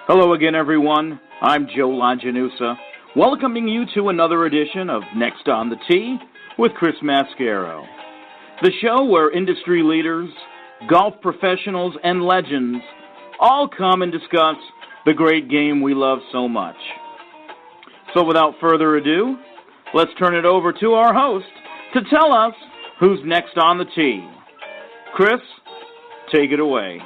Hello again, everyone. I'm Joe Longinusa, welcoming you to another edition of Next on the Tee with Chris-Mascaro, the show where industry leaders, golf professionals, and legends all come and discuss the great game we love so much. So without further ado, let's turn it over to our host to tell us who's next on the tee. Chris, take it away.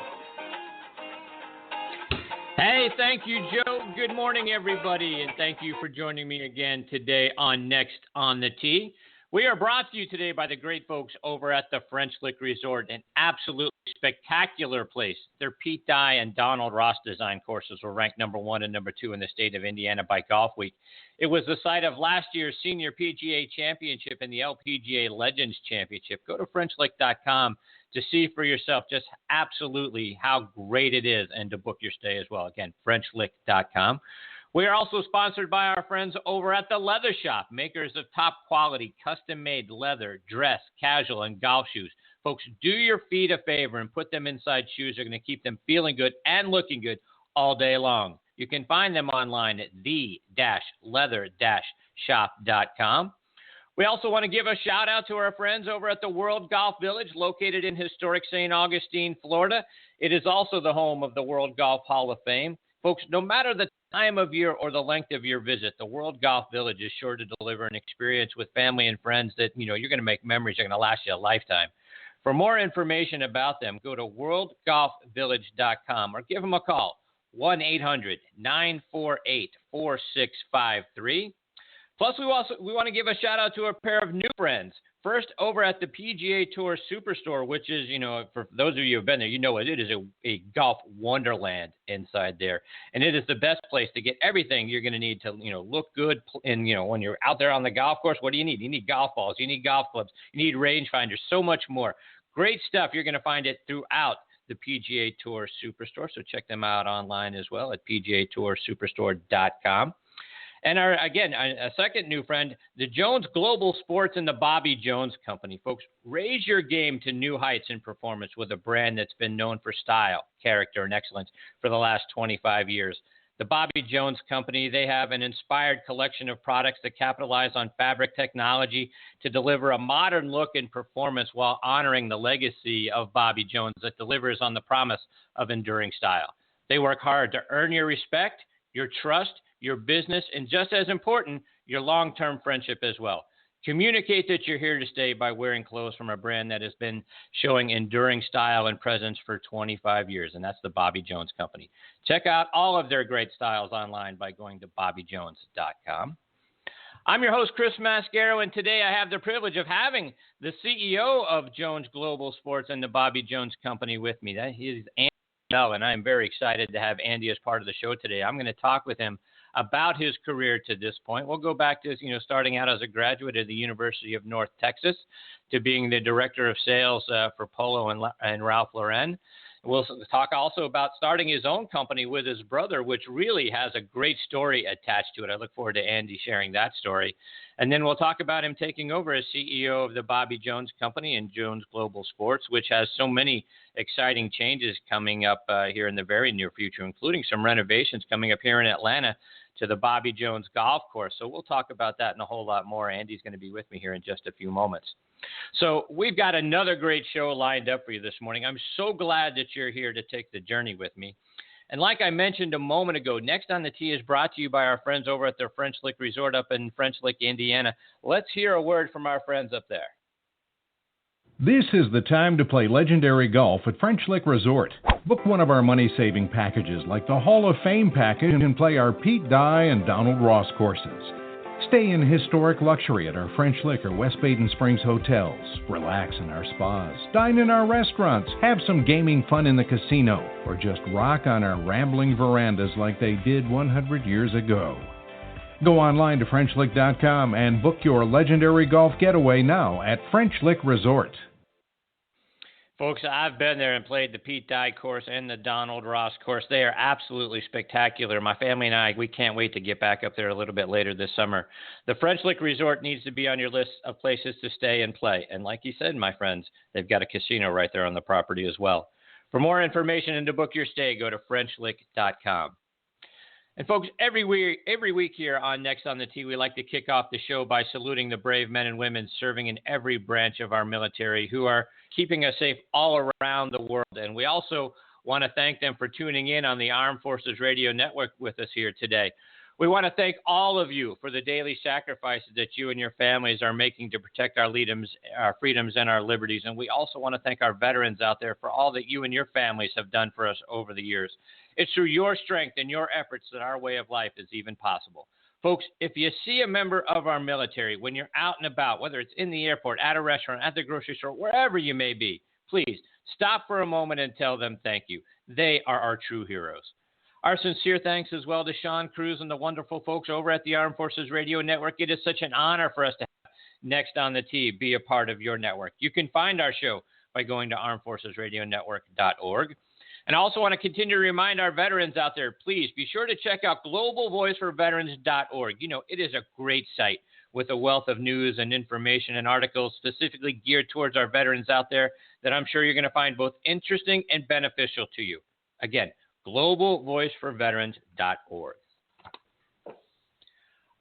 Hey, thank you, Joe. Good morning, everybody, and thank you for joining me again today on Next on the Tee. We are brought to you today by the great folks over at the French Lick Resort, an absolutely spectacular place. Their Pete Dye and Donald Ross design courses were ranked number 1 and number 2 in the state of Indiana by Golf Week. It was the site of last year's Senior PGA Championship and the LPGA Legends Championship. Go to FrenchLick.com to see for yourself just absolutely how great it is and to book your stay as well. Again, FrenchLick.com. We are also sponsored by our friends over at The Leather Shop, makers of top quality, custom-made leather, dress, casual, and golf shoes. Folks, do your feet a favor and put them inside shoes. They're going to keep them feeling good and looking good all day long. You can find them online at the-leather-shop.com. We also want to give a shout out to our friends over at the World Golf Village, located in historic St. Augustine, Florida. It is also the home of the World Golf Hall of Fame. Folks, no matter the time of year or the length of your visit, the World Golf Village is sure to deliver an experience with family and friends that, you're going to make memories that are going to last you a lifetime. For more information about them, go to worldgolfvillage.com or give them a call, 1-800-948-4653. Plus, we want to give a shout-out to a pair of new friends. First, over at the PGA Tour Superstore, which is, for those of you who have been there, you know it is a golf wonderland inside there. And it is the best place to get everything you're going to need to, look good. And, when you're out there on the golf course, what do you need? You need golf balls. You need golf clubs. You need rangefinders, so much more. Great stuff. You're going to find it throughout the PGA Tour Superstore. So check them out online as well at pgatoursuperstore.com. And a second new friend, the Jones Global Sports and the Bobby Jones Company. Folks, raise your game to new heights in performance with a brand that's been known for style, character, and excellence for the last 25 years. The Bobby Jones Company, they have an inspired collection of products that capitalize on fabric technology to deliver a modern look and performance while honoring the legacy of Bobby Jones that delivers on the promise of enduring style. They work hard to earn your respect, your trust, your business, and just as important, your long-term friendship as well. Communicate that you're here to stay by wearing clothes from a brand that has been showing enduring style and presence for 25 years, and that's the Bobby Jones Company. Check out all of their great styles online by going to bobbyjones.com. I'm your host, Chris Mascaro, and today I have the privilege of having the CEO of Jones Global Sports and the Bobby Jones Company with me. That is Andy Bell, and I'm very excited to have Andy as part of the show today. I'm going to talk with him about his career to this point. We'll go back to, starting out as a graduate at the University of North Texas to being the director of sales for Polo and Ralph Lauren. We'll talk also about starting his own company with his brother, which really has a great story attached to it. I look forward to Andy sharing that story. And then we'll talk about him taking over as CEO of the Bobby Jones Company and Jones Global Sports, which has so many exciting changes coming up here in the very near future, including some renovations coming up here in Atlanta to the Bobby Jones Golf Course. So we'll talk about that and a whole lot more. Andy's going to be with me here in just a few moments. So we've got another great show lined up for you this morning. I'm so glad that you're here to take the journey with me. And like I mentioned a moment ago, Next on the Tee is brought to you by our friends over at the French Lick Resort up in French Lick, Indiana. Let's hear a word from our friends up there. This is the time to play legendary golf at French Lick Resort. Book one of our money-saving packages like the Hall of Fame package and play our Pete Dye and Donald Ross courses. Stay in historic luxury at our French Lick or West Baden Springs hotels. Relax in our spas. Dine in our restaurants. Have some gaming fun in the casino. Or just rock on our rambling verandas like they did 100 years ago. Go online to FrenchLick.com and book your legendary golf getaway now at French Lick Resort. Folks, I've been there and played the Pete Dye course and the Donald Ross course. They are absolutely spectacular. My family and I, we can't wait to get back up there a little bit later this summer. The French Lick Resort needs to be on your list of places to stay and play. And like you said, my friends, they've got a casino right there on the property as well. For more information and to book your stay, go to FrenchLick.com. And folks, every week here on Next on the Tee, we like to kick off the show by saluting the brave men and women serving in every branch of our military who are keeping us safe all around the world. And we also want to thank them for tuning in on the Armed Forces Radio Network with us here today. We want to thank all of you for the daily sacrifices that you and your families are making to protect our freedoms, and our liberties. And we also want to thank our veterans out there for all that you and your families have done for us over the years. It's through your strength and your efforts that our way of life is even possible. Folks, if you see a member of our military when you're out and about, whether it's in the airport, at a restaurant, at the grocery store, wherever you may be, please stop for a moment and tell them thank you. They are our true heroes. Our sincere thanks as well to Sean Cruz and the wonderful folks over at the Armed Forces Radio Network. It is such an honor for us to have Next on the Tee be a part of your network. You can find our show by going to armedforcesradionetwork.org. And I also want to continue to remind our veterans out there, please be sure to check out globalvoiceforveterans.org. You know, it is a great site with a wealth of news and information and articles specifically geared towards our veterans out there that I'm sure you're going to find both interesting and beneficial to you. Again, globalvoiceforveterans.org.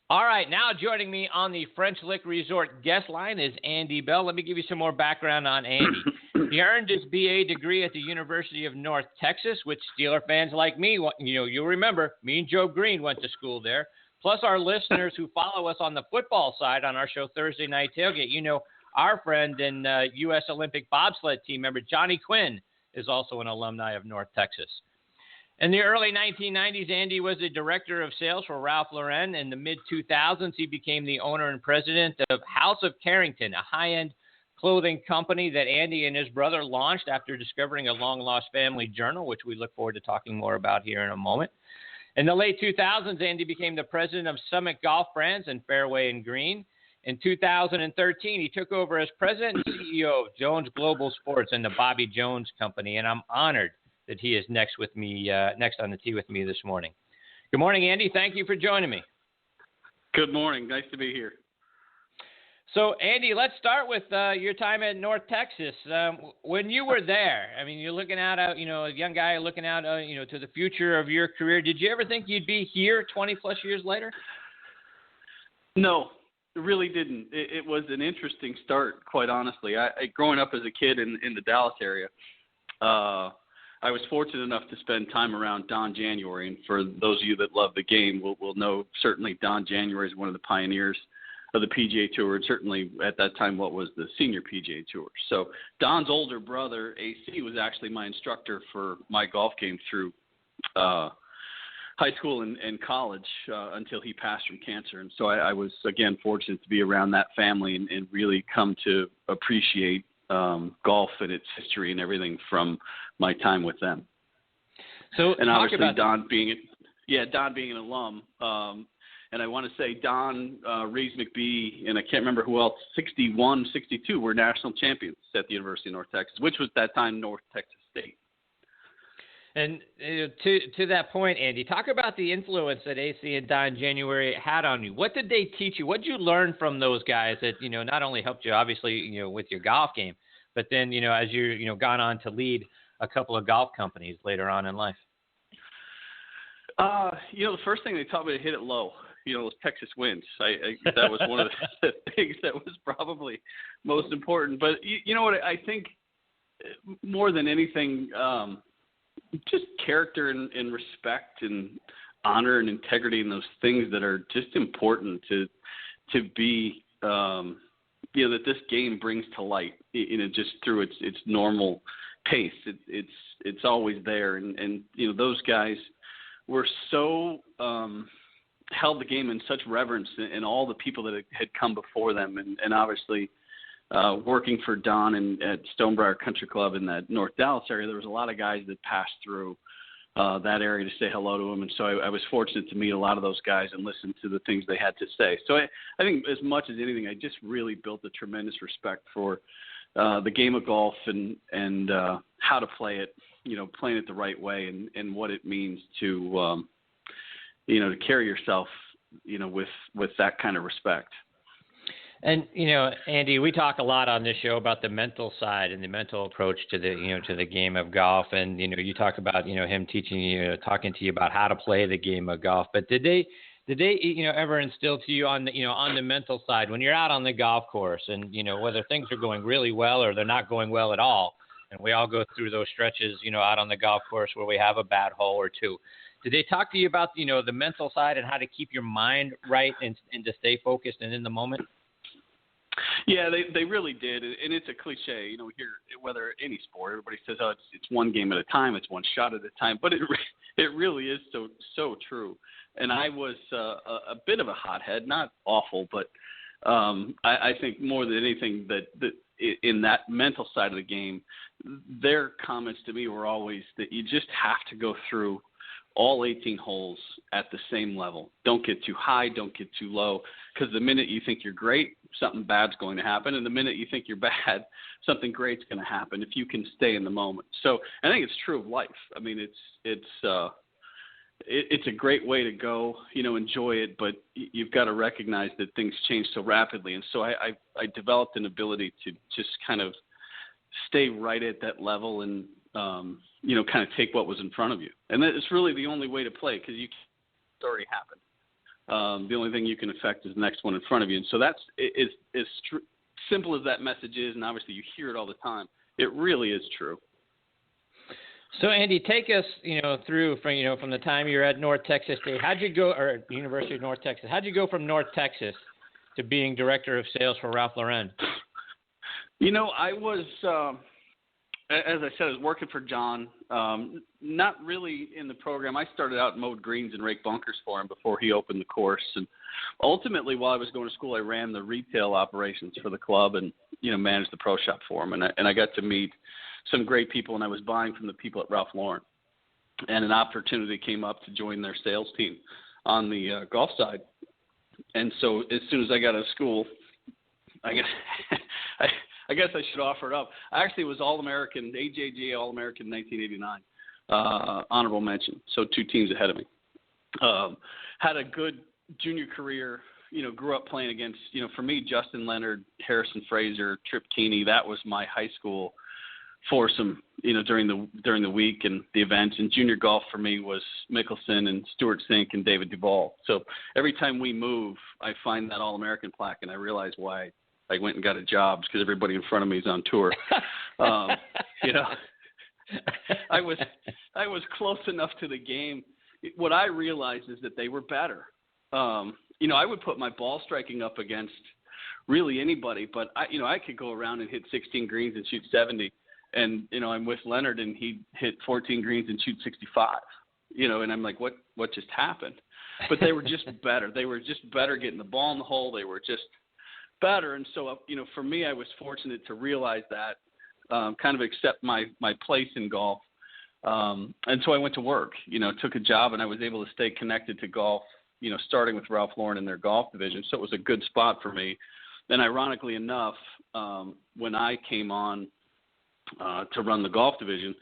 All right, now joining me on the French Lick Resort guest line is Andy Bell. Let me give you some more background on Andy. He earned his BA degree at the University of North Texas, which Steeler fans like me, you'll remember, me and Joe Green went to school there. Plus our listeners who follow us on the football side on our show Thursday Night Tailgate, our friend and U.S. Olympic bobsled team member Johnny Quinn is also an alumni of North Texas. In the early 1990s, Andy was the director of sales for Ralph Lauren. In the mid-2000s, he became the owner and president of House of Carrington, a high-end clothing company that Andy and his brother launched after discovering a long-lost family journal, which we look forward to talking more about here in a moment. In the late 2000s, Andy became the president of Summit Golf Brands and Fairway and Green. In 2013, he took over as president and CEO of Jones Global Sports and the Bobby Jones Company, and I'm honored that he is next on the tee with me this morning. Good morning, Andy. Thank you for joining me. Good morning. Nice to be here. So, Andy, let's start with your time at North Texas. When you were there, I mean, you're looking out, a young guy looking out, to the future of your career. Did you ever think you'd be here 20-plus years later? No, it really didn't. It was an interesting start, quite honestly. I growing up as a kid in the Dallas area, I was fortunate enough to spend time around Don January, and for those of you that love the game will know certainly Don January is one of the pioneers of the PGA Tour, and certainly at that time what was the senior PGA Tour. So Don's older brother, AC, was actually my instructor for my golf game through high school and college until he passed from cancer. And so I was, again, fortunate to be around that family and really come to appreciate golf and its history and everything from my time with them. So, and obviously Don being an alum, and I want to say Don, Reeves McBee, and I can't remember who else, 61, 62 were national champions at the University of North Texas, which was at that time North Texas State. And to that point, Andy, talk about the influence that AC and Don January had on you. What did they teach you? What did you learn from those guys that, not only helped you, obviously, with your golf game, but then, as you, gone on to lead a couple of golf companies later on in life? The first thing they taught me to hit it low. Was Texas winds. That was one of the things that was probably most important. But you know what? I think more than anything, just character and respect and honor and integrity and those things that are just important to be, that this game brings to light, just through its normal pace. It's always there. And those guys were so, held the game in such reverence, and all the people that had come before them. And obviously, working for Don and at Stonebriar Country Club in that North Dallas area, there was a lot of guys that passed through that area to say hello to him. And so I was fortunate to meet a lot of those guys and listen to the things they had to say. So I think as much as anything, I just really built a tremendous respect for the game of golf and how to play it, playing it the right way and what it means to, to carry yourself, with that kind of respect. And Andy, we talk a lot on this show about the mental side and the mental approach to the game of golf. And you talk about him teaching you, talking to you about how to play the game of golf. But did they ever instill to you on the mental side when you're out on the golf course and whether things are going really well or they're not going well at all? And we all go through those stretches out on the golf course where we have a bad hole or two. Did they talk to you about the mental side and how to keep your mind right and to stay focused and in the moment? Yeah, they really did, and it's a cliche, here, whether any sport, everybody says, oh, it's one game at a time, it's one shot at a time, but it really is so true. And I was a bit of a hothead, not awful, but I think more than anything that in that mental side of the game, their comments to me were always that you just have to go through all 18 holes at the same level. Don't get too high, don't get too low, because the minute you think you're great, something bad's going to happen, and the minute you think you're bad, something great's going to happen if you can stay in the moment. So I think it's true of life. I mean, it's a great way to go, enjoy it, but you've got to recognize that things change so rapidly. And so I developed an ability to just kind of stay right at that level and, kind of take what was in front of you. And that's really the only way to play, because it's already happened. The only thing you can affect is the next one in front of you. And so that's as simple as that message is, and obviously you hear it all the time. It really is true. So Andy, take us, through from the time you were at North Texas State. How'd you go, or University of North Texas? How'd you go from North Texas to being director of sales for Ralph Lauren? I was, as I said, I was working for John. Not really in the program. I started out and mowed greens and raked bunkers for him before he opened the course. And ultimately, while I was going to school, I ran the retail operations for the club and managed the pro shop for him. And I got to meet some great people, and I was buying from the people at Ralph Lauren. And an opportunity came up to join their sales team on the golf side. And so as soon as I got out of school, I guess I should offer it up. I actually was All-American, AJGA All-American 1989, honorable mention. So 2 teams ahead of me. Had a good junior career, grew up playing against, for me, Justin Leonard, Harrison Fraser, Trip Keeney. That was my high school foursome, during the week and the events. And junior golf for me was Mickelson and Stuart Sink and David Duval. So every time we move, I find that All-American plaque, and I realize why I went and got a job, because everybody in front of me is on tour. I was close enough to the game. What I realized is that they were better. I would put my ball striking up against really anybody, but I could go around and hit 16 greens and shoot 70. And, I'm with Leonard and he'd hit 14 greens and shoot 65, and I'm like, what just happened? But they were just better. They were just better getting the ball in the hole. They were just better. And so, for me, I was fortunate to realize that, kind of accept my place in golf. And so I went to work, took a job, and I was able to stay connected to golf, starting with Ralph Lauren in their golf division. So it was a good spot for me. And ironically enough, when I came on to run the golf division,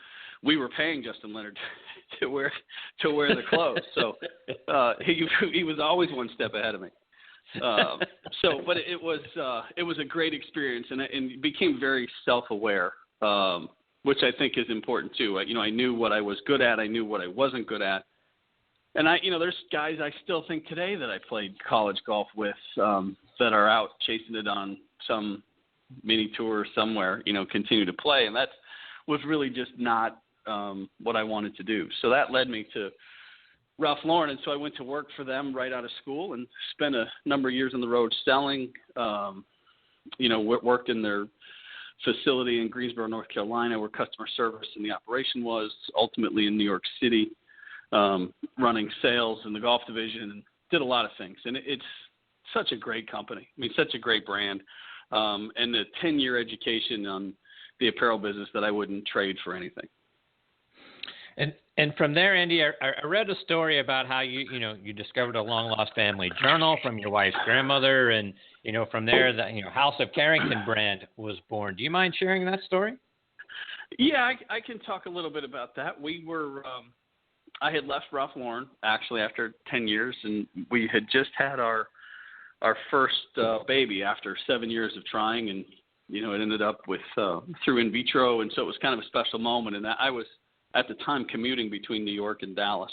we were paying Justin Leonard to wear the clothes. So he was always one step ahead of me. But it was a great experience, and became very self-aware, which I think is important too. I knew what I was good at. I knew what I wasn't good at. And there's guys I still think today that I played college golf with, that are out chasing it on some mini tour somewhere, continue to play. And that was really just not what I wanted to do. So that led me to Ralph Lauren. And so I went to work for them right out of school and spent a number of years on the road selling, worked in their facility in Greensboro, North Carolina, where customer service and the operation was, ultimately in New York City, running sales in the golf division, and did a lot of things. And it's such a great company. I mean, such a great brand. And a 10-year education on the apparel business that I wouldn't trade for anything. And from there, Andy, I read a story about how you discovered a long-lost family journal from your wife's grandmother, and from there the House of Carrington brand was born. Do you mind sharing that story? Yeah, I can talk a little bit about that. We were I had left Ralph Lauren actually after 10 years, and we had just had our our first baby after 7 years of trying, and it ended up with through in vitro, and so it was kind of a special moment. And I was at the time commuting between New York and Dallas,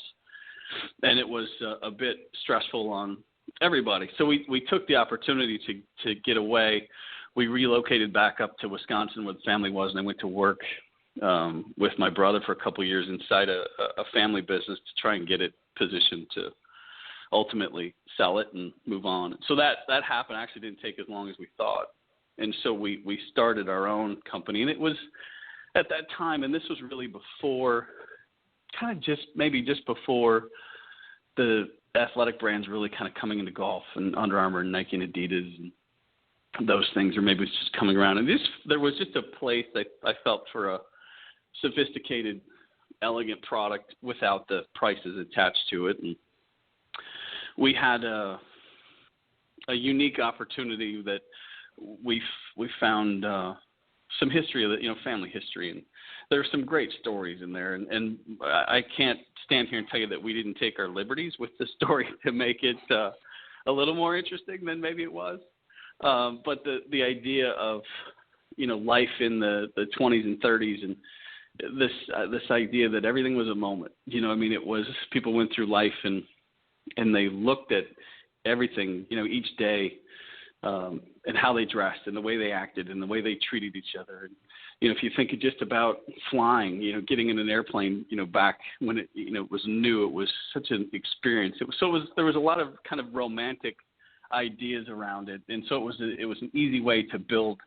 and it was a bit stressful on everybody. So we took the opportunity to get away. We relocated back up to Wisconsin where the family was, and I went to work with my brother for a couple of years inside a family business to try and get it positioned to ultimately sell it and move on. So that happened. Actually didn't take as long as we thought. And so we started our own company, and it was at that time, and this was really before, kind of just before the athletic brands really kind of coming into golf, and Under Armour and Nike and Adidas and those things, or maybe it's just coming around. And there was just a place that I felt for a sophisticated, elegant product without the prices attached to it. And we had a unique opportunity that we found some history of it, family history, and there are some great stories in there. And I can't stand here and tell you that we didn't take our liberties with the story to make it a little more interesting than maybe it was. But the idea of life in the 20s and 30s, and this idea that everything was a moment. It was, people went through life and they looked at everything, each day, and how they dressed and the way they acted and the way they treated each other. And, if you think just about flying, getting in an airplane, back when it, was new, it was such an experience. There was a lot of kind of romantic ideas around it. And so it was an easy way to build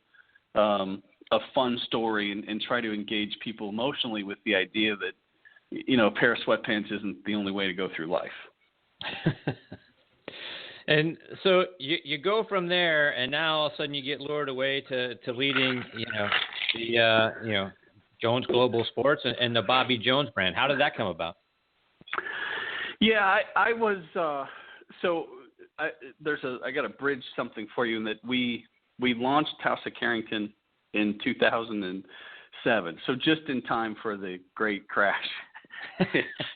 a fun story and try to engage people emotionally with the idea that, a pair of sweatpants isn't the only way to go through life. And so you go from there, and now all of a sudden you get lured away to leading, the Jones Global Sports and the Bobby Jones brand. How did that come about? Yeah, I was I got to bridge something for you in that we launched House of Carrington in 2007, so just in time for the great crash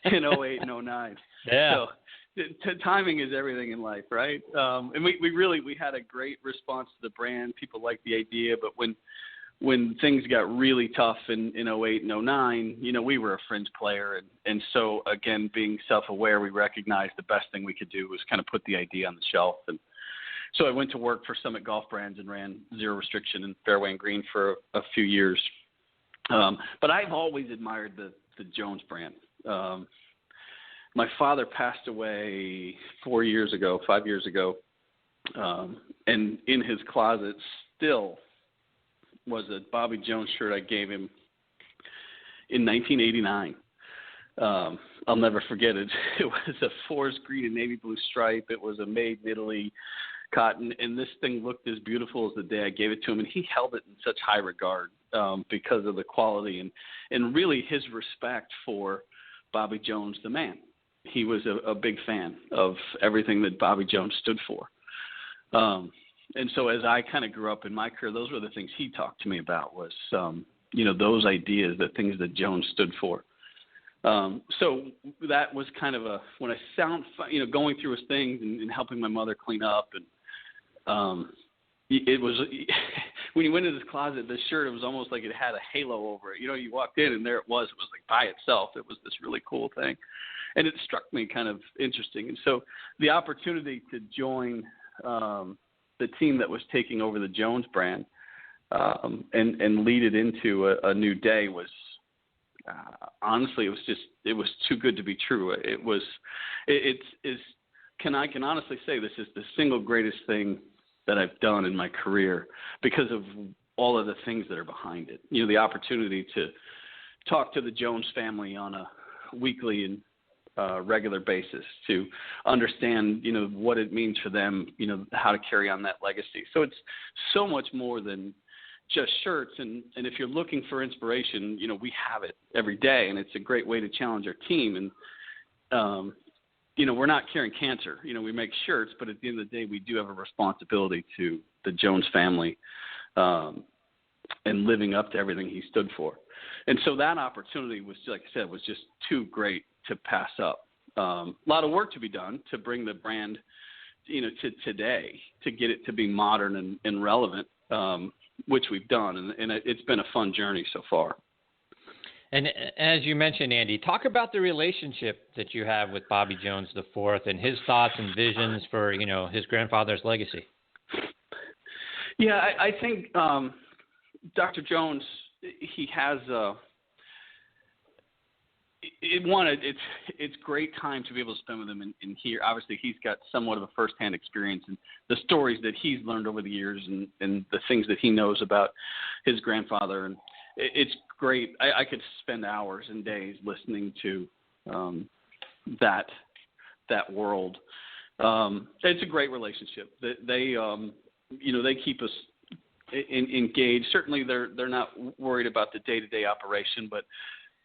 in 08 and 09. Yeah. So timing is everything in life, right? And we had a great response to the brand. People liked the idea, but when things got really tough in 08 and 09, we were a fringe player. And so, again, being self-aware, we recognized the best thing we could do was kind of put the idea on the shelf. And so I went to work for Summit Golf Brands and ran Zero Restriction and Fairway and Green for a few years. But I've always admired the Jones brand. My father passed away 5 years ago, and in his closet still was a Bobby Jones shirt I gave him in 1989. I'll never forget it. It was a forest green and navy blue stripe. It was a made in Italy cotton, and this thing looked as beautiful as the day I gave it to him, and he held it in such high regard because of the quality and really his respect for Bobby Jones, the man. He was a big fan of everything that Bobby Jones stood for. And so as I kind of grew up in my career, those were the things he talked to me about was, those ideas, the things that Jones stood for. So that was kind of when I going through his things and helping my mother clean up. And it was, when you went into his closet, the shirt, it was almost like it had a halo over it. You walked in and there it was like by itself. It was this really cool thing. And it struck me kind of interesting. And so the opportunity to join the team that was taking over the Jones brand and lead it into a new day was honestly, it was too good to be true. I can honestly say this is the single greatest thing that I've done in my career because of all of the things that are behind it. The opportunity to talk to the Jones family on a weekly and regular basis to understand, what it means for them, how to carry on that legacy. So it's so much more than just shirts. And if you're looking for inspiration, we have it every day, and it's a great way to challenge our team. And, we're not curing cancer. We make shirts, but at the end of the day, we do have a responsibility to the Jones family and living up to everything he stood for. And so that opportunity was, like I said, was just too great to pass up. A lot of work to be done to bring the brand to today to get it to be modern and relevant, which we've done. And it's been a fun journey so far. And as you mentioned, Andy, talk about the relationship that you have with Bobby Jones IV and his thoughts and visions for, his grandfather's legacy. Yeah, I think Dr. Jones, he has it's great time to be able to spend with him and hear. Obviously, he's got somewhat of a firsthand experience and the stories that he's learned over the years and the things that he knows about his grandfather. And it's great. I could spend hours and days listening to that world. It's a great relationship. They keep us engaged. Certainly, they're not worried about the day-to-day operation, but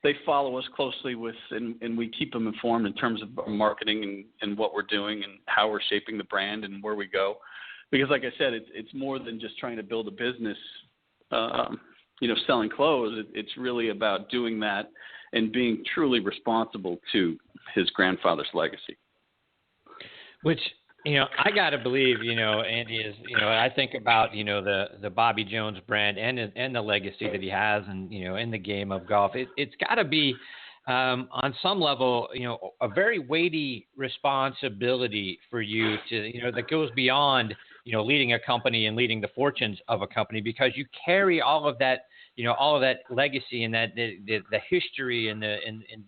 they follow us closely and we keep them informed in terms of marketing and what we're doing and how we're shaping the brand and where we go. Because, like I said, it's more than just trying to build a business. Selling clothes, it's really about doing that and being truly responsible to his grandfather's legacy. Which, I got to believe, Andy, is, I think about, the Bobby Jones brand and the legacy that he has and, in the game of golf. It's got to be, on some level, a very weighty responsibility for you to, that goes beyond, leading a company and leading the fortunes of a company, because you carry all of that, all of that legacy and that the history and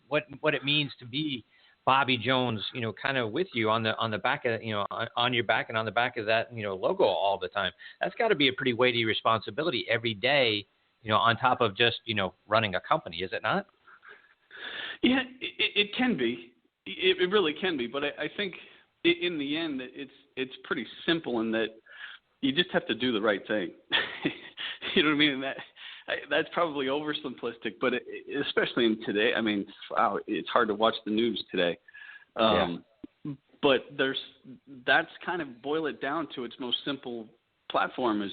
what it means to be Bobby Jones, kind of with you on the back of, on your back and on the back of that, logo all the time. That's got to be a pretty weighty responsibility every day, on top of just, running a company, is it not? Yeah, it can be. It really can be. But I think in the end, it's pretty simple in that you just have to do the right thing. You know what I mean? That's probably oversimplistic, but especially in today, I mean, wow, it's hard to watch the news today. But that's kind of boil it down to its most simple platform is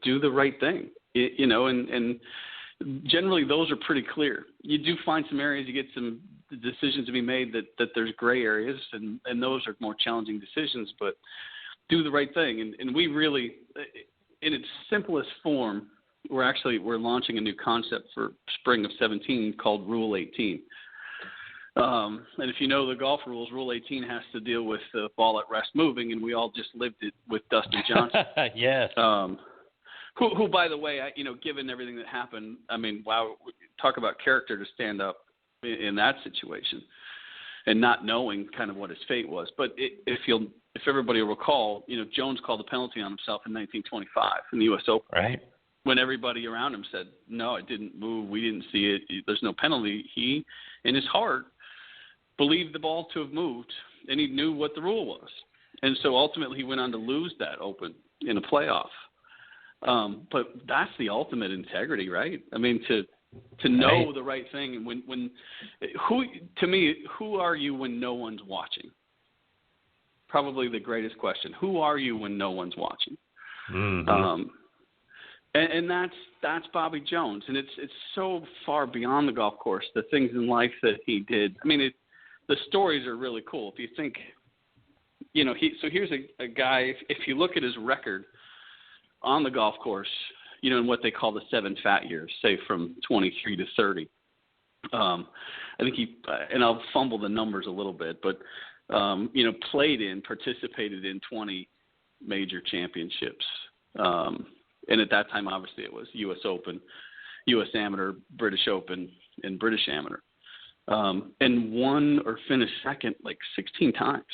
do the right thing, and generally those are pretty clear. You do find some areas, you get some decisions to be made that there's gray areas, and those are more challenging decisions, but do the right thing. And we really, in its simplest form, we're launching a new concept for spring of 17 called Rule 18. And if you know the golf rules, Rule 18 has to deal with the ball at rest moving, and we all just lived it with Dustin Johnson. Yes. Who, by the way, given everything that happened, I mean, wow, talk about character to stand up in that situation and not knowing kind of what his fate was. But if everybody will recall, Jones called a penalty on himself in 1925 in the U.S. Open. Right. When everybody around him said, no, it didn't move, we didn't see it, there's no penalty, he, in his heart, believed the ball to have moved, and he knew what the rule was. And so ultimately he went on to lose that Open in a playoff. But that's the ultimate integrity, right? I mean, to know the right thing. And who are you when no one's watching? Probably the greatest question. Who are you when no one's watching? Mm-hmm. And that's Bobby Jones, and it's so far beyond the golf course. The things in life that he did. I mean, the stories are really cool. If you think, so here's a guy. If you look at his record on the golf course, in what they call the 7 fat years, say from 23 to 30. I think and I'll fumble the numbers a little bit, but participated in 20 major championships. And at that time, obviously, it was U.S. Open, U.S. Amateur, British Open, and British Amateur. And won or finished second like 16 times.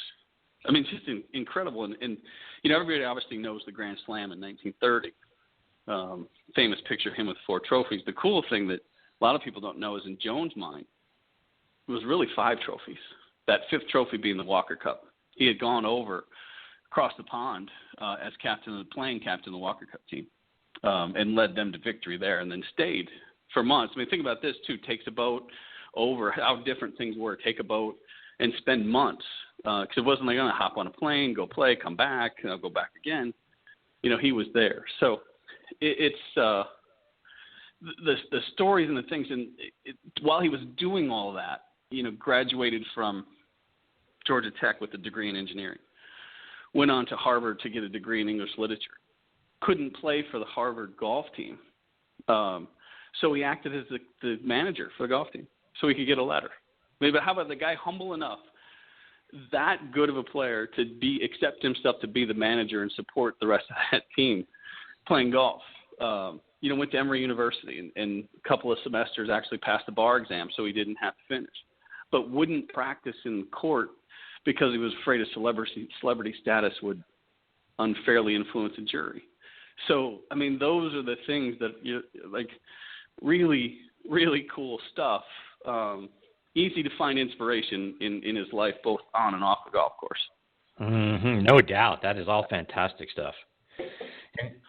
I mean, just incredible. And everybody obviously knows the Grand Slam in 1930. Famous picture of him with 4 trophies. The cool thing that a lot of people don't know is in Jones' mind, it was really 5 trophies. That 5th trophy being the Walker Cup. He had gone over across the pond as playing captain of the Walker Cup team. And led them to victory there, and then stayed for months. I mean, think about this, too. Takes a boat over, how different things were. Take a boat and spend months. Because it wasn't like, going to hop on a plane, go play, come back, go back again. He was there. So it's the stories and the things. And while he was doing all that, graduated from Georgia Tech with a degree in engineering. went on to Harvard to get a degree in English literature. Couldn't play for the Harvard golf team. So he acted as the manager for the golf team so he could get a letter. I mean, but how about the guy humble enough, that good of a player, to accept himself to be the manager and support the rest of that team playing golf? Went to Emory University and a couple of semesters actually passed the bar exam so he didn't have to finish, but wouldn't practice in court because he was afraid of celebrity status would unfairly influence a jury. So, I mean, those are the things that, really, really cool stuff. Easy to find inspiration in his life, both on and off the golf course. Mm-hmm. No doubt. That is all fantastic stuff.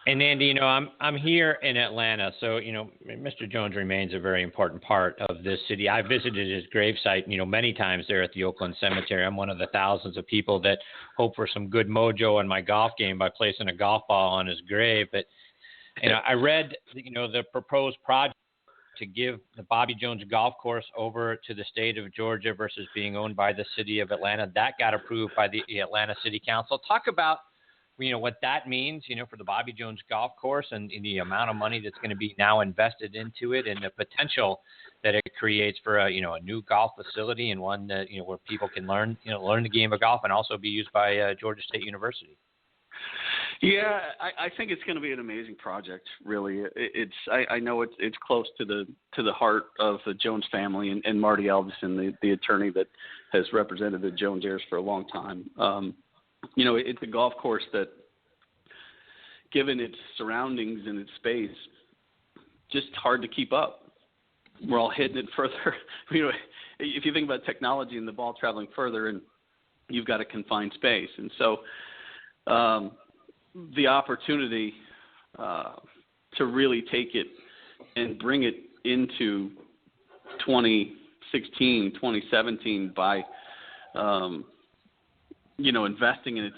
And Andy, I'm here in Atlanta, so, Mr. Jones remains a very important part of this city. I visited his gravesite, many times there at the Oakland Cemetery. I'm one of the thousands of people that hope for some good mojo in my golf game by placing a golf ball on his grave. But, I read, the proposed project to give the Bobby Jones golf course over to the state of Georgia versus being owned by the city of Atlanta. That got approved by the Atlanta City Council. Talk about what that means, for the Bobby Jones golf course and the amount of money that's going to be now invested into it and the potential that it creates for a new golf facility and one that, where people can learn the game of golf and also be used by Georgia State University. Yeah, I think it's going to be an amazing project. Really, I know it's close to the heart of the Jones family and Marty Elvison, the attorney that has represented the Jones heirs for a long time. It's a golf course that, given its surroundings and its space, just hard to keep up. We're all hitting it further. If you think about technology and the ball traveling further, and you've got a confined space, and so the opportunity to really take it and bring it into 2016, 2017 by investing in it.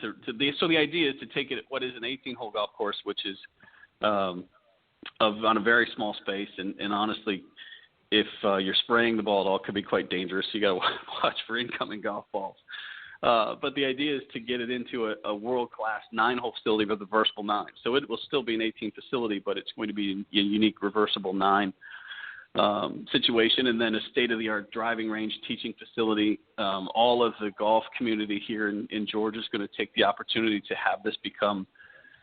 So the idea is to take it at what is an 18-hole golf course, which is on a very small space. And honestly, if you're spraying the ball at all, it could be quite dangerous. So you got to watch for incoming golf balls. But the idea is to get it into a world-class 9-hole facility with a reversible 9. So it will still be an 18 facility, but it's going to be a unique reversible 9 situation, and then a state-of-the-art driving range, teaching facility. All of the golf community here in Georgia is going to take the opportunity to have this become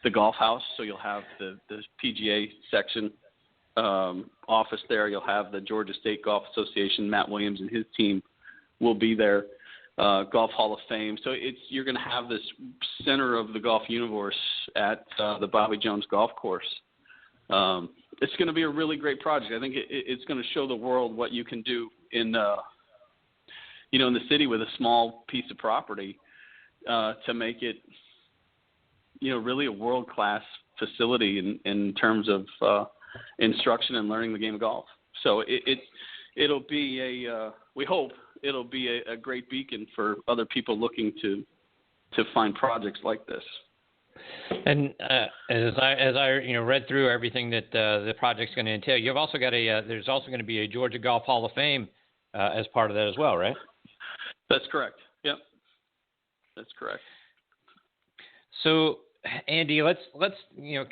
the golf house. So you'll have the PGA section office there. You'll have the Georgia State Golf Association. Matt Williams and his team will be there. Golf Hall of Fame. So you're going to have this center of the golf universe at the Bobby Jones Golf Course. It's going to be a really great project. I think it's going to show the world what you can do in the city with a small piece of property to make it, really a world-class facility in terms of instruction and learning the game of golf. So it'll be we hope it'll be a great beacon for other people looking to find projects like this. And as I read through everything that the project's going to entail, you've also got there's also going to be a Georgia Golf Hall of Fame as part of that as well, right? That's correct. Yep, that's correct. So, Andy, let's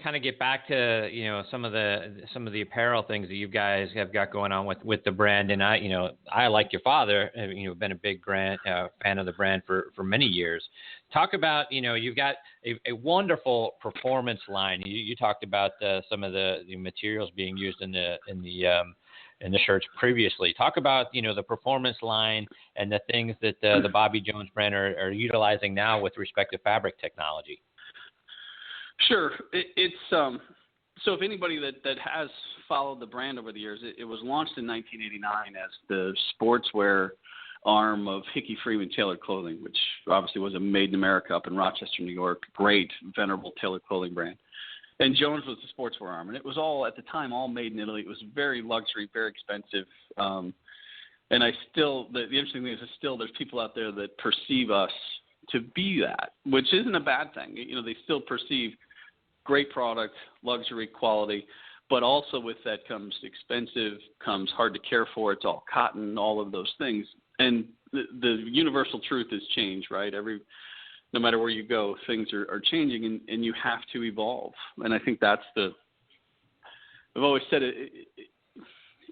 kind of get back to some of the apparel things that you guys have got going on with the brand. And I like your father, been a big fan of the brand for many years. Talk about you've got a wonderful performance line. You talked about some of the materials being used in the shirts previously. Talk about the performance line and the things that the Bobby Jones brand are utilizing now with respect to fabric technology. Sure. It's so if anybody that has followed the brand over the years, it was launched in 1989 as the sportswear arm of Hickey Freeman Tailored Clothing, which obviously was a made in America up in Rochester, New York, great, venerable tailored clothing brand. And Jones was the sportswear arm, and it was all, at the time, all made in Italy. It was very luxury, very expensive. And the interesting thing is there's people out there that perceive us to be that, which isn't a bad thing. They still perceive great product, luxury, quality, but also with that comes expensive, comes hard to care for. It's all cotton, all of those things. And the universal truth has changed, right? no matter where you go, things are changing, and you have to evolve. And I think that's I've always said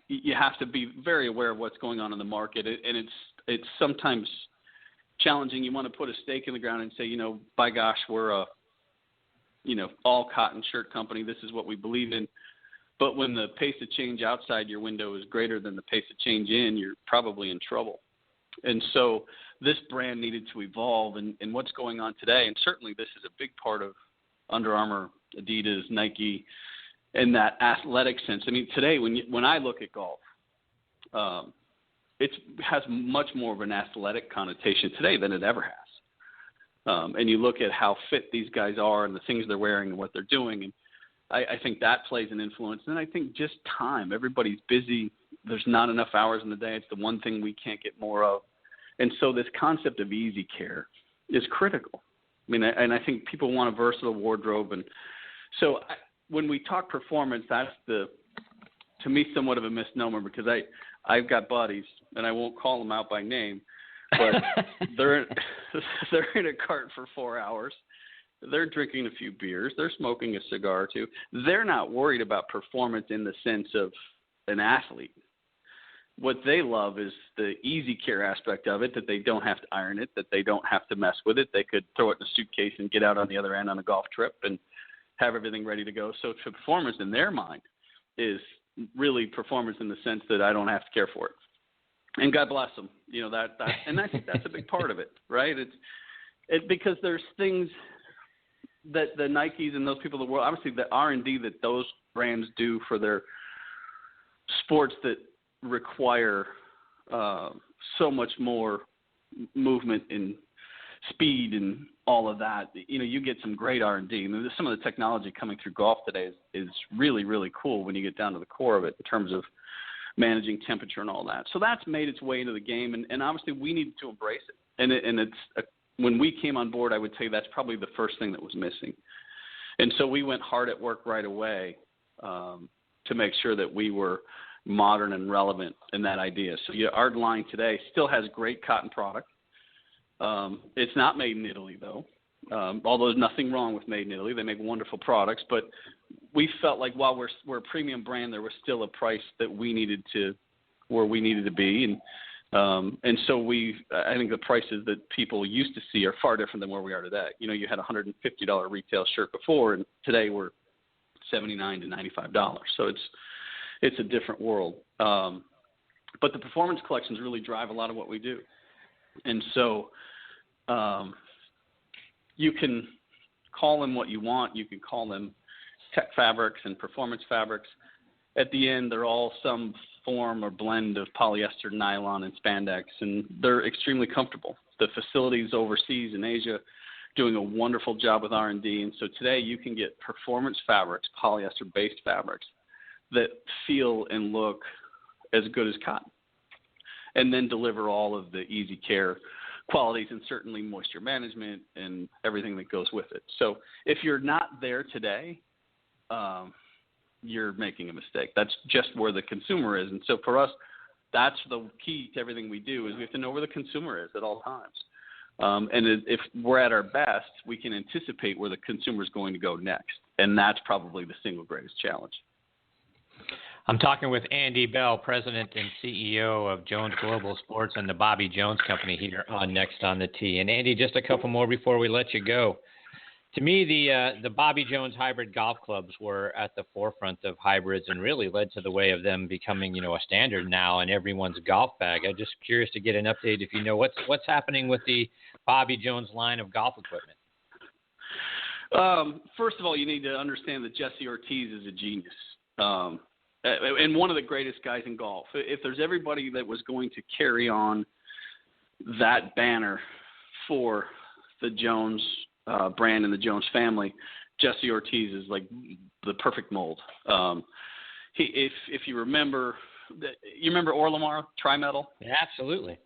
you have to be very aware of what's going on in the market, and it's sometimes challenging. You want to put a stake in the ground and say, by gosh, we're a, all cotton shirt company. This is what we believe in. But when the pace of change outside your window is greater than the pace of change in, you're probably in trouble. And so this brand needed to evolve, and what's going on today, and certainly this is a big part of Under Armour, Adidas, Nike, in that athletic sense. I mean, today when I look at golf, it has much more of an athletic connotation today than it ever has. And you look at how fit these guys are and the things they're wearing and what they're doing, and I think that plays an influence. And then I think just time. Everybody's busy. There's not enough hours in the day. It's the one thing we can't get more of. And so this concept of easy care is critical. I mean, and I think people want a versatile wardrobe. And so when we talk performance, that's to me, somewhat of a misnomer, because I've got buddies, and I won't call them out by name, but they're in a cart for 4 hours. They're drinking a few beers. They're smoking a cigar or two. They're not worried about performance in the sense of an athlete. What they love is the easy care aspect of it, that they don't have to iron it, that they don't have to mess with it. They could throw it in a suitcase and get out on the other end on a golf trip and have everything ready to go. So performance in their mind is really performance in the sense that I don't have to care for it. And God bless them. And I think that's a big part of it, right? Because there's things that the Nikes and those people in the world, obviously the R&D that those brands do for their sports that require so much more movement and speed and all of that. You get some great R&D. I mean, some of the technology coming through golf today is really, really cool when you get down to the core of it in terms of managing temperature and all that. So that's made its way into the game, and obviously we needed to embrace it. When we came on board, I would say that's probably the first thing that was missing. And so we went hard at work right away to make sure that we were modern and relevant in that idea. So our line today still has great cotton product. It's not made in Italy, though, although there's nothing wrong with made in Italy. They make wonderful products. But we felt like while we're a premium brand, there was still a price that we needed to where we needed to be. And so I think the prices that people used to see are far different than where we are today. You had a $150 retail shirt before, and today we're $79 to $95. So it's a different world. But the performance collections really drive a lot of what we do. And so you can call them what you want. You can call them tech fabrics and performance fabrics. At the end, they're all some form or blend of polyester, nylon, and spandex, and they're extremely comfortable. The facilities overseas in Asia doing a wonderful job with R&D, and so today you can get performance fabrics, polyester-based fabrics, that feel and look as good as cotton, and then deliver all of the easy care qualities and certainly moisture management and everything that goes with it. So if you're not there today, you're making a mistake. That's just where the consumer is. And so for us, that's the key to everything we do, is we have to know where the consumer is at all times. And if we're at our best, we can anticipate where the consumer is going to go next. And that's probably the single greatest challenge. I'm talking with Andy Bell, President and CEO of Jones Global Sports and the Bobby Jones Company here on Next on the Tee. And Andy, just a couple more before we let you go. To me, the Bobby Jones hybrid golf clubs were at the forefront of hybrids and really led to the way of them becoming, a standard now in everyone's golf bag. I'm just curious to get an update if you know what's happening with the Bobby Jones line of golf equipment. First of all, you need to understand that Jesse Ortiz is a genius. And one of the greatest guys in golf. If there's everybody that was going to carry on that banner for the Jones brand and the Jones family, Jesse Ortiz is like the perfect mold. If you remember, Orlamar Tri-Metal? Yeah, absolutely.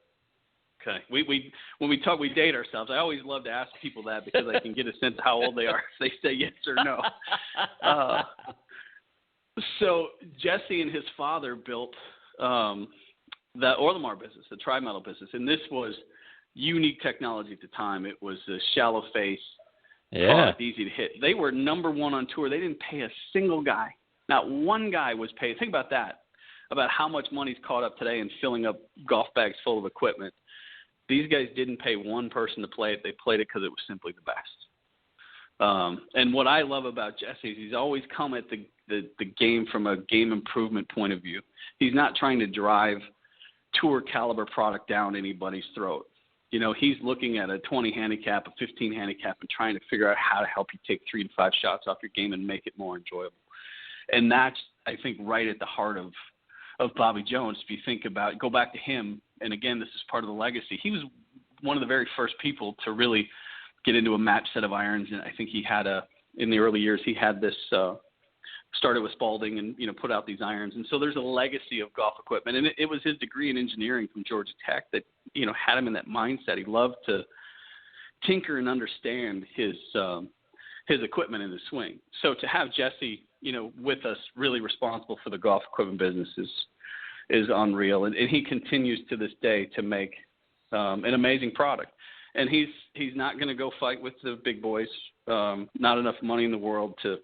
Okay. When we talk, we date ourselves. I always love to ask people that because I can get a sense of how old they are if they say yes or no. So Jesse and his father built that Orlamar business, the Tri-Metal business, and this was unique technology at the time. It was a shallow face, Yeah. easy to hit. They were number one on tour. They didn't pay a single guy. Not one guy was paid. Think about that, about how much money's caught up today in filling up golf bags full of equipment. These guys didn't pay one person to play it. They played it because it was simply the best. And what I love about Jesse is he's always come at the game from a game improvement point of view. He's not trying to drive tour caliber product down anybody's throat. You know, he's looking at a 20 handicap, a 15 handicap, and trying to figure out how to help you take 3 to 5 shots off your game and make it more enjoyable. And that's, I think, right at the heart of Bobby Jones. If you think about it, go back to him, and again, this is part of the legacy. He was one of the very first people to really get into a match set of irons, and I think he had in the early years, he had this started with Spalding and, you know, put out these irons. And so there's a legacy of golf equipment. And it was his degree in engineering from Georgia Tech that, you know, had him in that mindset. He loved to tinker and understand his equipment and his swing. So to have Jesse, you know, with us, really responsible for the golf equipment business is unreal. And he continues to this day to make an amazing product. And he's not going to go fight with the big boys. Not enough money in the world to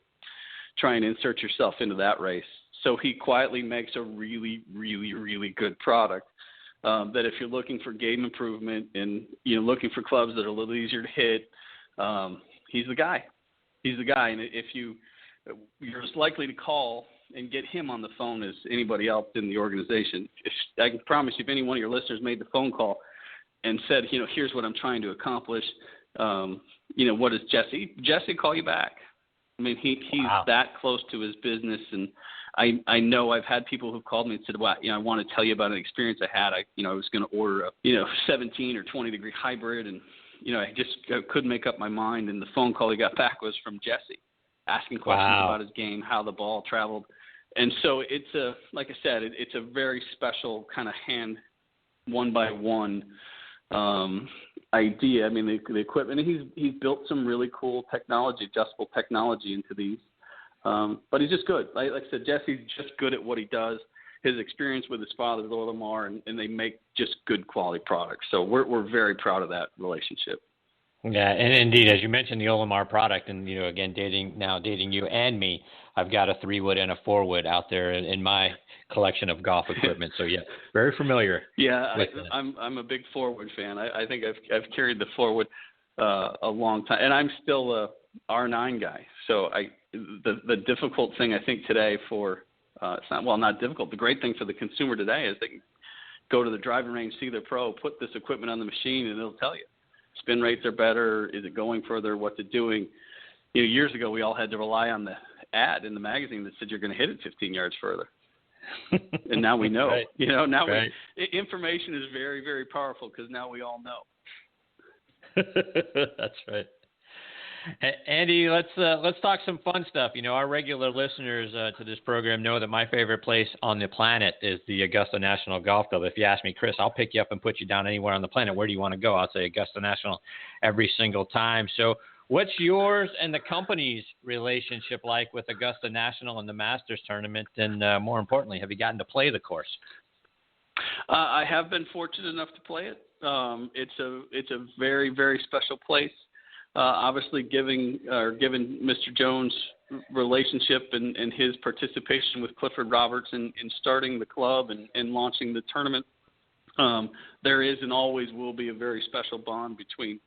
try and insert yourself into that race. So he quietly makes a really, really, really good product that if you're looking for game improvement and, you know, looking for clubs that are a little easier to hit, he's the guy. He's the guy. And if you're as likely to call and get him on the phone as anybody else in the organization. I can promise you, if any one of your listeners made the phone call and said, you know, here's what I'm trying to accomplish, you know, what does Jesse call you back? I mean, he's Wow. that close to his business, and I know I've had people who've called me and said, "Well, you know, I want to tell you about an experience I had. I was going to order a 17 or 20 degree hybrid, and I just couldn't make up my mind." And the phone call he got back was from Jesse, asking questions Wow. about his game, how the ball traveled, and so it's like I said, it's a very special kind of hand, one by one. Idea. I mean, the equipment. He's built some really cool technology, adjustable technology into these. But he's just good. Like I said, Jesse's just good at what he does. His experience with his father, Lord Lamar, and they make just good quality products. So we're very proud of that relationship. Yeah, and indeed, as you mentioned, the Olimar product, and again, dating you and me, I've got a 3-wood and a 4-wood out there in my collection of golf equipment. So yeah, very familiar. Yeah, with I'm a big 4-wood fan. I think I've carried the 4-wood a long time, and I'm still a R9 guy. So the difficult thing I think today for not difficult. The great thing for the consumer today is they can go to the driving range, see their pro, put this equipment on the machine, and it'll tell you. Spin rates are better. Is it going further? What's it doing? Years ago, we all had to rely on the ad in the magazine that said you're going to hit it 15 yards further. And now we know. Right. Right. Information is very, very powerful because now we all know. That's right. Andy, let's talk some fun stuff. Our regular listeners to this program know that my favorite place on the planet is the Augusta National Golf Club. If you ask me, Chris, I'll pick you up and put you down anywhere on the planet. Where do you want to go? I'll say Augusta National every single time. So what's yours and the company's relationship like with Augusta National and the Masters tournament? And more importantly, have you gotten to play the course? I have been fortunate enough to play it. It's a very, very special place. Obviously, given Mr. Jones' relationship and his participation with Clifford Roberts in starting the club and launching the tournament, there is and always will be a very special bond between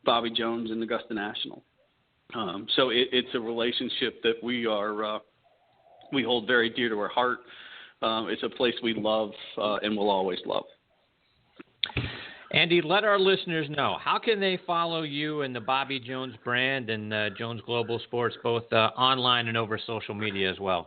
Bobby Jones and Augusta National. So it's a relationship that we hold very dear to our heart. It's a place we love and will always love. Andy, let our listeners know, how can they follow you and the Bobby Jones brand and Jones Global Sports, both online and over social media as well?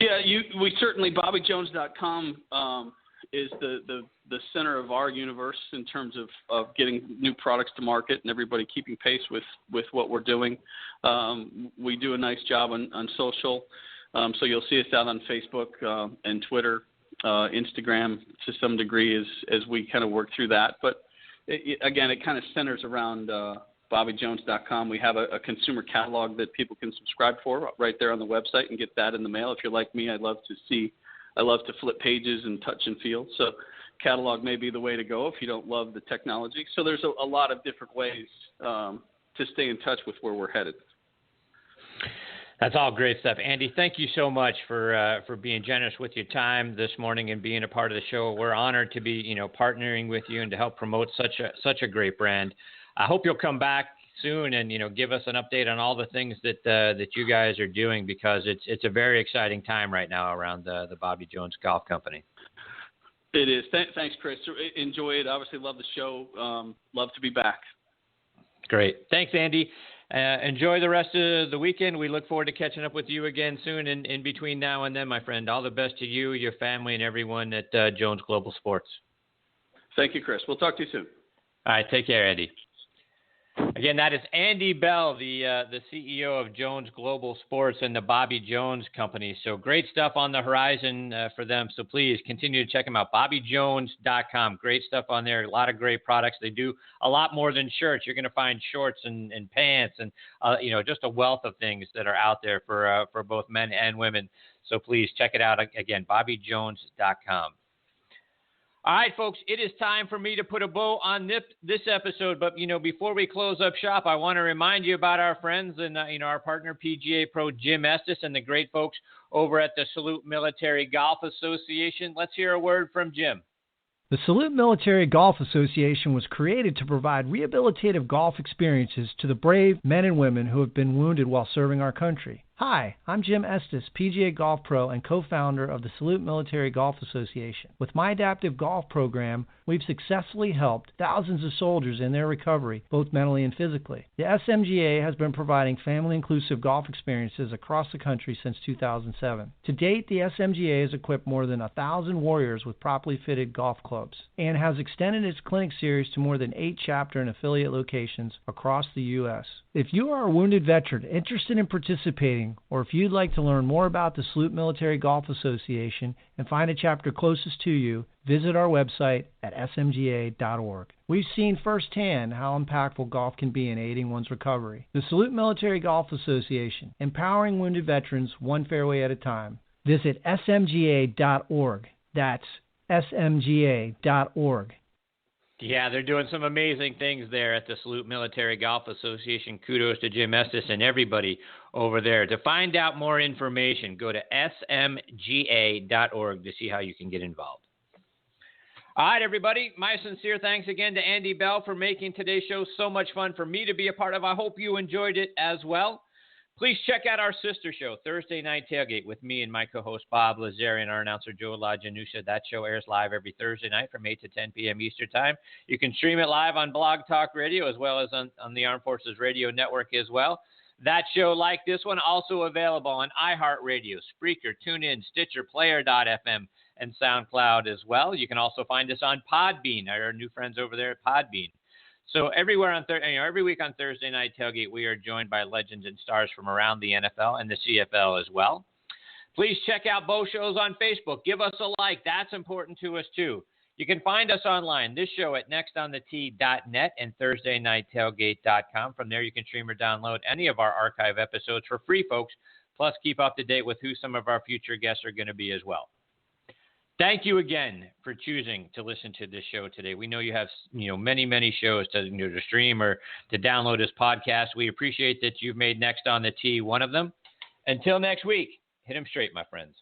Yeah, we certainly, BobbyJones.com is the center of our universe in terms of getting new products to market and everybody keeping pace with what we're doing. We do a nice job on social, so you'll see us out on Facebook and Twitter. Instagram to some degree as we kind of work through that. But again, it kind of centers around BobbyJones.com. We have a consumer catalog that people can subscribe for right there on the website and get that in the mail. If you're like me, I love to flip pages and touch and feel. So catalog may be the way to go if you don't love the technology. So there's a lot of different ways to stay in touch with where we're headed. That's all great stuff. Andy, thank you so much for being generous with your time this morning and being a part of the show. We're honored to be, partnering with you and to help promote such a great brand. I hope you'll come back soon and, give us an update on all the things that you guys are doing, because it's a very exciting time right now around the Bobby Jones Golf Company. It is. Thanks, Chris. Enjoy it. Obviously love the show. Love to be back. Great. Thanks, Andy. Enjoy the rest of the weekend. We look forward to catching up with you again soon in between now and then, my friend. All the best to you, your family, and everyone at Jones Global Sports. Thank you, Chris. We'll talk to you soon. All right. Take care, Andy. Again, that is Andy Bell, the CEO of Jones Global Sports and the Bobby Jones Company. So great stuff on the horizon for them. So please continue to check them out. BobbyJones.com. Great stuff on there. A lot of great products. They do a lot more than shirts. You're going to find shorts and pants and, just a wealth of things that are out there for both men and women. So please check it out. Again, BobbyJones.com. All right, folks, it is time for me to put a bow on this episode. But, before we close up shop, I want to remind you about our friends and, our partner, PGA Pro Jim Estes, and the great folks over at the Salute Military Golf Association. Let's hear a word from Jim. The Salute Military Golf Association was created to provide rehabilitative golf experiences to the brave men and women who have been wounded while serving our country. Hi, I'm Jim Estes, PGA Golf Pro and co-founder of the Salute Military Golf Association. With my adaptive golf program, we've successfully helped thousands of soldiers in their recovery, both mentally and physically. The SMGA has been providing family-inclusive golf experiences across the country since 2007. To date, the SMGA has equipped more than 1,000 warriors with properly fitted golf clubs and has extended its clinic series to more than 8 chapter and affiliate locations across the U.S. If you are a wounded veteran interested in participating, or if you'd like to learn more about the Salute Military Golf Association and find a chapter closest to you, visit our website at smga.org. We've seen firsthand how impactful golf can be in aiding one's recovery. The Salute Military Golf Association, empowering wounded veterans one fairway at a time. Visit smga.org. That's smga.org. Yeah, they're doing some amazing things there at the Salute Military Golf Association. Kudos to Jim Estes and everybody over there. To find out more information, go to smga.org to see how you can get involved. All right, everybody, my sincere thanks again to Andy Bell for making today's show so much fun for me to be a part of. I hope you enjoyed it as well. Please check out our sister show, Thursday Night Tailgate, with me and my co-host Bob Lazari and our announcer Joe LaGianuscia. That show airs live every Thursday night from 8 to 10 p.m. Eastern Time. You can stream it live on Blog Talk Radio as well as on the Armed Forces Radio Network as well. That show, like this one, also available on iHeartRadio, Spreaker, TuneIn, Stitcher, Player.fm, and SoundCloud as well. You can also find us on Podbean, our new friends over there at Podbean. So every week on Thursday Night Tailgate, we are joined by legends and stars from around the NFL and the CFL as well. Please check out both shows on Facebook. Give us a like. That's important to us, too. You can find us online, this show at nextonthet.net and thursdaynighttailgate.com. From there, you can stream or download any of our archive episodes for free, folks, plus keep up to date with who some of our future guests are going to be as well. Thank you again for choosing to listen to this show today. We know you have, many, many shows to stream or to download as podcasts. We appreciate that you've made Next on the Tee one of them. Until next week, hit them straight, my friends.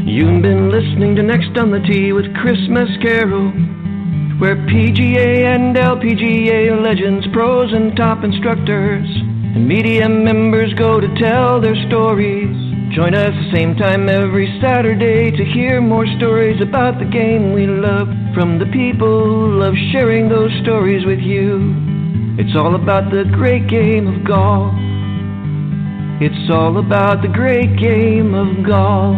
You've been listening to Next on the Tee with Chris-Mascaro, where PGA and LPGA legends, pros and top instructors, and media members go to tell their stories. Join us the same time every Saturday to hear more stories about the game we love from the people who love sharing those stories with you. It's all about the great game of golf. It's all about the great game of golf.